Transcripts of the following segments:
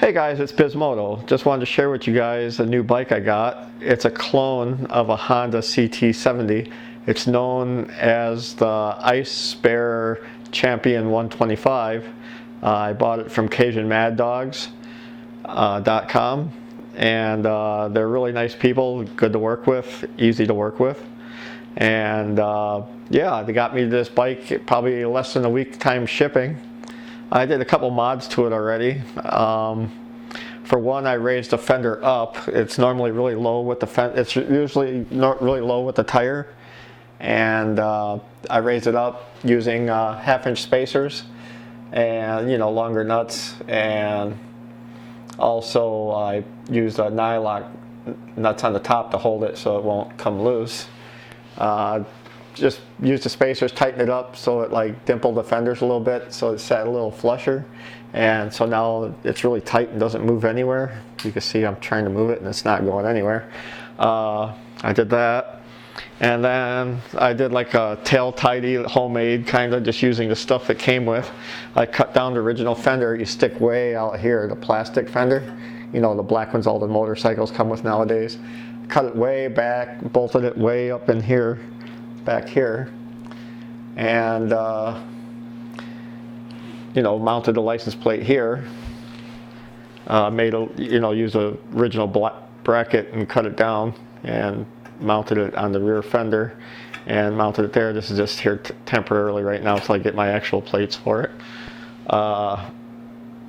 Hey guys, it's Bismoto. Just wanted to share with you guys a new bike I got. It's a clone of a Honda ct70. It's known as the Icebear Champion 125. I bought it from CajunMadDogs.com, and they're really nice people, good to work with, easy to work with. And yeah, they got me this bike probably less than a week time shipping. I did a couple mods to it already. For one, I raised the fender up. It's normally really low with the fender. It's usually not really low with the tire, and I raised it up using half-inch spacers and longer nuts, and also I used nylock nuts on the top to hold it so it won't come loose. Just used the spacers, tighten it up so it dimpled the fenders a little bit so it sat a little flusher, and so now it's really tight and doesn't move anywhere. You can see I'm trying to move it and it's not going anywhere. I did that, and then I did a tail tidy, homemade kind of, just using the stuff that came with. I cut down the original fender. You stick way out here, the plastic fender, the black ones all the motorcycles come with nowadays. Cut it way back, bolted it way up in here, back here, and mounted the license plate here. Used a original black bracket and cut it down and mounted it on the rear fender and mounted it there. This is just here temporarily right now until I get my actual plates for it.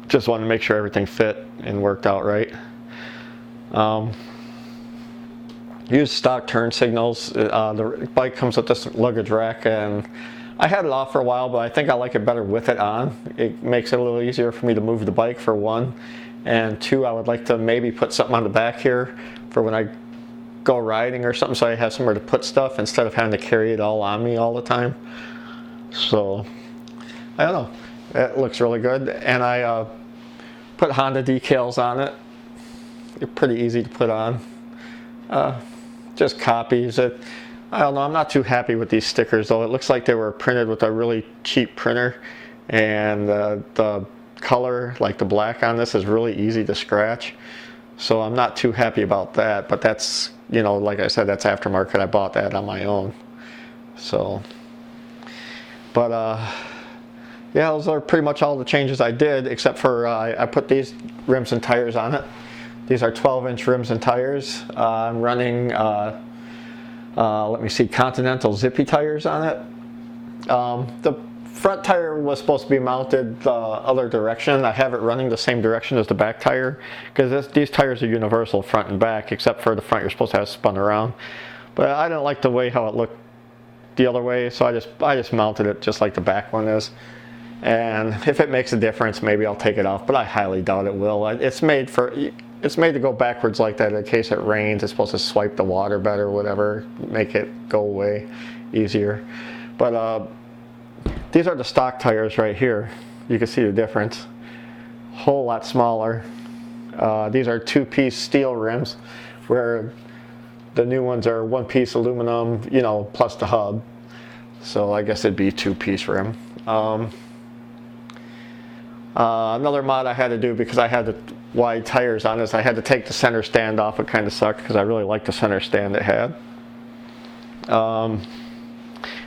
Just wanted to make sure everything fit and worked out right. Use stock turn signals. The bike comes with this luggage rack, and I had it off for a while, but I think I like it better with it on. It makes it a little easier for me to move the bike, for one, and two, I would like to maybe put something on the back here for when I go riding or something, so I have somewhere to put stuff instead of having to carry it all on me all the time. So I don't know, it looks really good, and I put Honda decals on it. They're pretty easy to put on. Just copies. I don't know, I'm not too happy with these stickers though. It looks like they were printed with a really cheap printer, and the color, like the black on this, is really easy to scratch. So I'm not too happy about that, but that's, like I said, that's aftermarket. I bought that on my own. So, but yeah, those are pretty much all the changes I did, except for I put these rims and tires on it. These are 12-inch rims and tires. I'm running, let me see, Continental zippy tires on it. The front tire was supposed to be mounted the other direction. I have it running the same direction as the back tire, because these tires are universal front and back, except for the front you're supposed to have spun around. But I didn't like the way how it looked the other way, so I just mounted it just like the back one is. And if it makes a difference, maybe I'll take it off, but I highly doubt it will. It's made to go backwards like that in case it rains. It's supposed to swipe the water better, whatever, make it go away easier. But these are the stock tires right here. You can see the difference. Whole lot smaller. These are two-piece steel rims, where the new ones are one-piece aluminum, plus the hub. So I guess it'd be two-piece rim. Another mod I had to do, because I had the wide tires on this, I had to take the center stand off. It kind of sucked because I really liked the center stand it had. And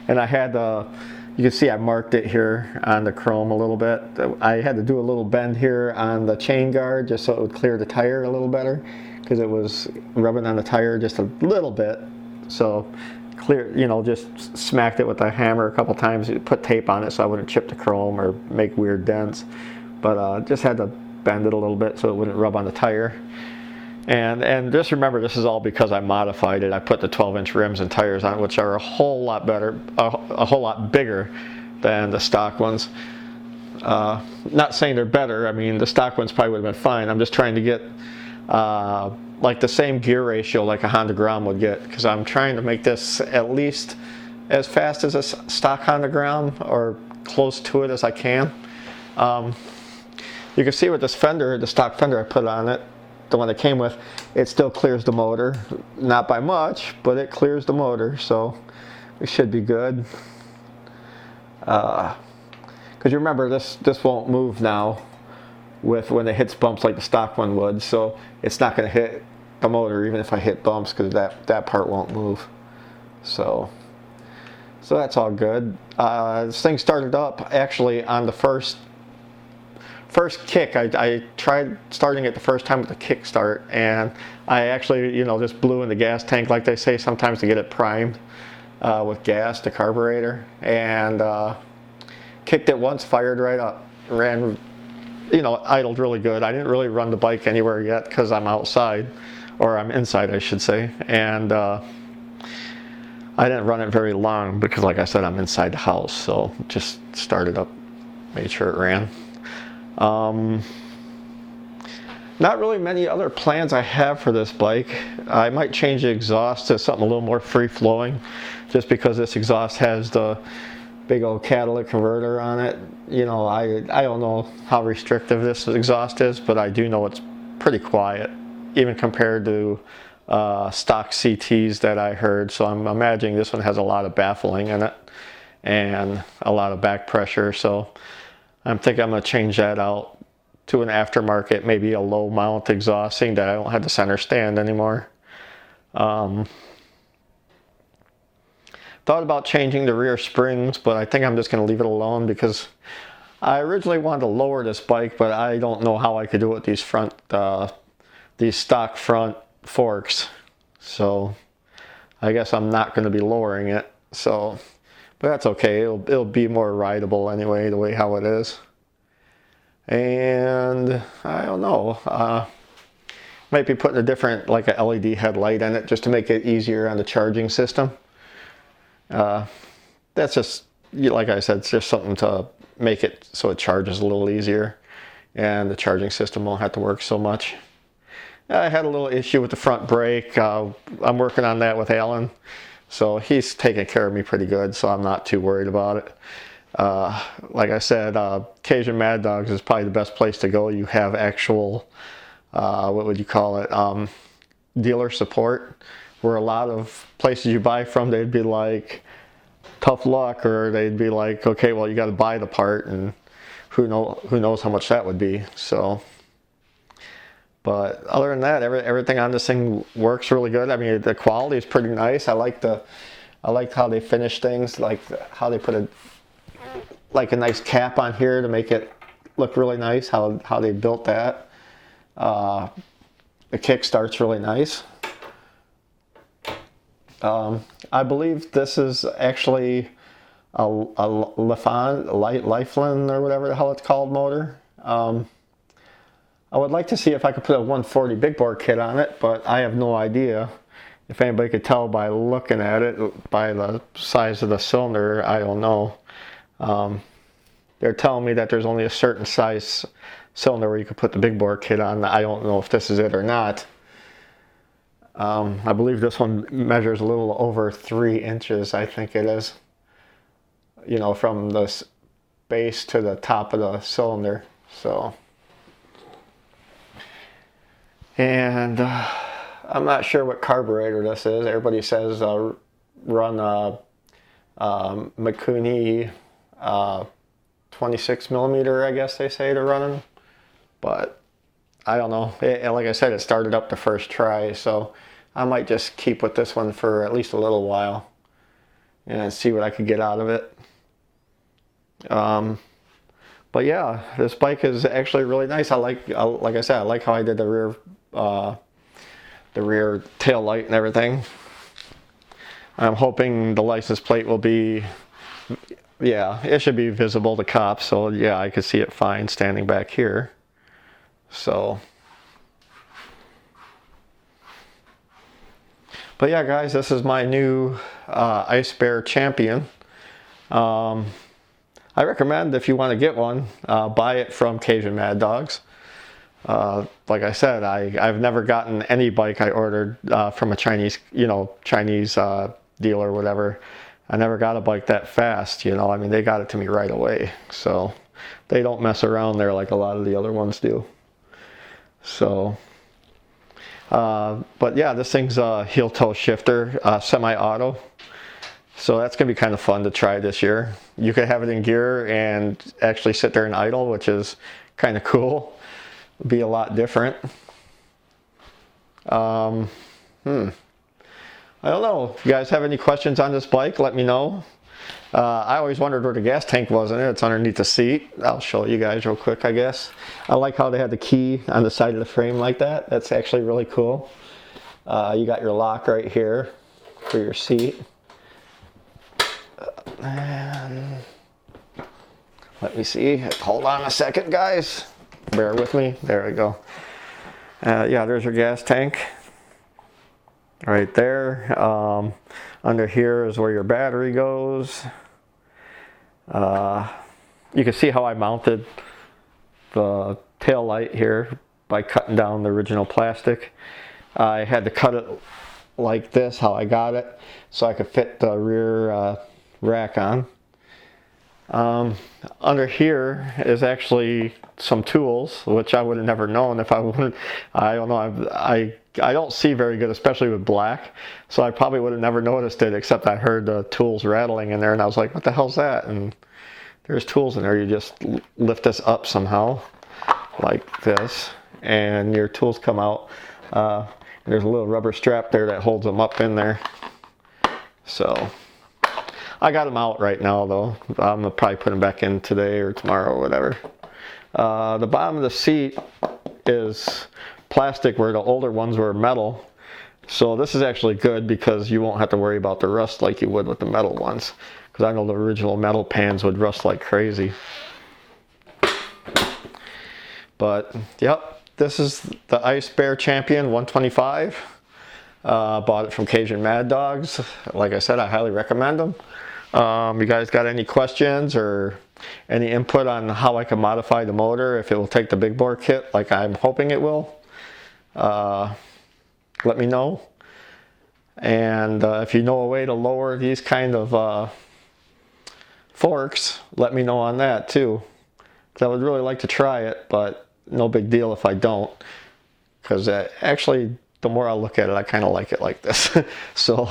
I had you can see I marked it here on the chrome a little bit. I had to do a little bend here on the chain guard just so it would clear the tire a little better, because it was rubbing on the tire just a little bit. So clear, just smacked it with a hammer a couple times, put tape on it so I wouldn't chip the chrome or make weird dents. But just had to bend it a little bit so it wouldn't rub on the tire. And just remember, this is all because I modified it. I put the 12-inch rims and tires on it, which are a whole lot better, a whole lot bigger than the stock ones. Not saying they're better. I mean, the stock ones probably would have been fine. I'm just trying to get the same gear ratio like a Honda Grom would get, because I'm trying to make this at least as fast as a stock Honda Grom, or close to it as I can. You can see with this fender, the stock fender I put on it, the one it came with, it still clears the motor. Not by much, but it clears the motor, so we should be good. Because you remember, this won't move now. with when it hits bumps like the stock one would. So it's not going to hit the motor even if I hit bumps, because that part won't move. So that's all good. This thing started up actually on the first kick. I tried starting it the first time with the kickstart, and I actually, just blew in the gas tank like they say sometimes to get it primed with gas, the carburetor, and kicked it once, fired right up, ran, idled really good. I didn't really run the bike anywhere yet because I'm outside, or I'm inside I should say, and I didn't run it very long because, like I said, I'm inside the house, so just started up, made sure it ran. Not really many other plans I have for this bike. I might change the exhaust to something a little more free-flowing, just because this exhaust has the big old catalytic converter on it. I don't know how restrictive this exhaust is, but I do know it's pretty quiet, even compared to stock CTs that I heard. So I'm imagining this one has a lot of baffling in it and a lot of back pressure. So I'm thinking I'm going to change that out to an aftermarket, maybe a low mount exhaust, seeing that I don't have the center stand anymore. Thought about changing the rear springs, but I think I'm just going to leave it alone, because I originally wanted to lower this bike, but I don't know how I could do it with these stock front forks. So I guess I'm not going to be lowering it. So, but that's okay. It'll be more rideable anyway, the way how it is. And I don't know. Might be putting a different, like a LED headlight in it, just to make it easier on the charging system. That's just, like I said, it's just something to make it so it charges a little easier, and the charging system won't have to work so much. I had a little issue with the front brake. I'm working on that with Alan, so he's taking care of me pretty good, so I'm not too worried about it. Like I said, Cajun Mad Dogs is probably the best place to go. You have actual, what would you call it, dealer support, where a lot of places you buy from, they'd be like, tough luck, or they'd be like, okay, well, you got to buy the part, and who knows how much that would be. So, but other than that, everything on this thing works really good. I mean, the quality is pretty nice. I like how they finish things, like how they put a nice cap on here to make it look really nice, how they built that. The kickstart's really nice. I believe this is actually a Lifeline or whatever the hell it's called motor. I would like to see if I could put a 140 big bore kit on it, but I have no idea. If anybody could tell by looking at it, by the size of the cylinder, I don't know. They're telling me that there's only a certain size cylinder where you could put the big bore kit on. I don't know if this is it or not. I believe this one measures a little over 3 inches, I think it is. From the base to the top of the cylinder. So, and I'm not sure what carburetor this is. Everybody says run Mikuni 26 millimeter, I guess they say to run them. But I don't know. Like I said, it started up the first try, so I might just keep with this one for at least a little while and see what I could get out of it. But yeah, this bike is actually really nice. Like I said, I like how I did the rear tail light and everything. I'm hoping the license plate will be, yeah, it should be visible to cops. So yeah, I could see it fine standing back here. So, but yeah, guys, this is my new Icebear Champion. I recommend, if you want to get one, buy it from Cajun Mad Dogs. Like I said, I've never gotten any bike I ordered from a Chinese dealer or whatever. I never got a bike that fast, I mean, they got it to me right away. So they don't mess around there like a lot of the other ones do. So, but yeah, this thing's a heel toe shifter, semi-auto. So that's going to be kind of fun to try this year. You could have it in gear and actually sit there and idle, which is kind of cool. be a lot different. I don't know. If you guys have any questions on this bike, let me know. I always wondered where the gas tank was in it. It's underneath the seat. I'll show you guys real quick, I guess. I like how they had the key on the side of the frame like that. That's actually really cool. You got your lock right here for your seat. And let me see. Hold on a second, guys. Bear with me. There we go. Yeah, there's your gas tank. Right there. Under here is where your battery goes. You can see how I mounted the tail light here by cutting down the original plastic. I had to cut it like this, how I got it, so I could fit the rear rack on. Under here is actually some tools, which I would have never known if I wouldn't. I don't know. I don't see very good, especially with black, so I probably would have never noticed it, except I heard the tools rattling in there, and I was like, what the hell's that? And there's tools in there. You just lift this up somehow, like this, and your tools come out. There's a little rubber strap there that holds them up in there. So I got them out right now, though. I'm gonna probably put them back in today or tomorrow or whatever. The bottom of the seat is plastic, where the older ones were metal. So this is actually good because you won't have to worry about the rust like you would with the metal ones. Because I know the original metal pans would rust like crazy. But yep, this is the Icebear Champion 125. Bought it from Cajun Mad Dogs. Like I said, I highly recommend them. You guys got any questions or any input on how I can modify the motor, if it will take the big bore kit like I'm hoping it will, let me know. And if you know a way to lower these kind of forks, let me know on that too, because I would really like to try it, but no big deal if I don't, because actually the more I look at it, I kind of like it like this. So,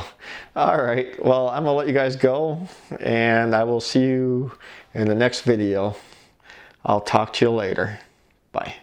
all right. Well, I'm going to let you guys go, and I will see you in the next video. I'll talk to you later. Bye.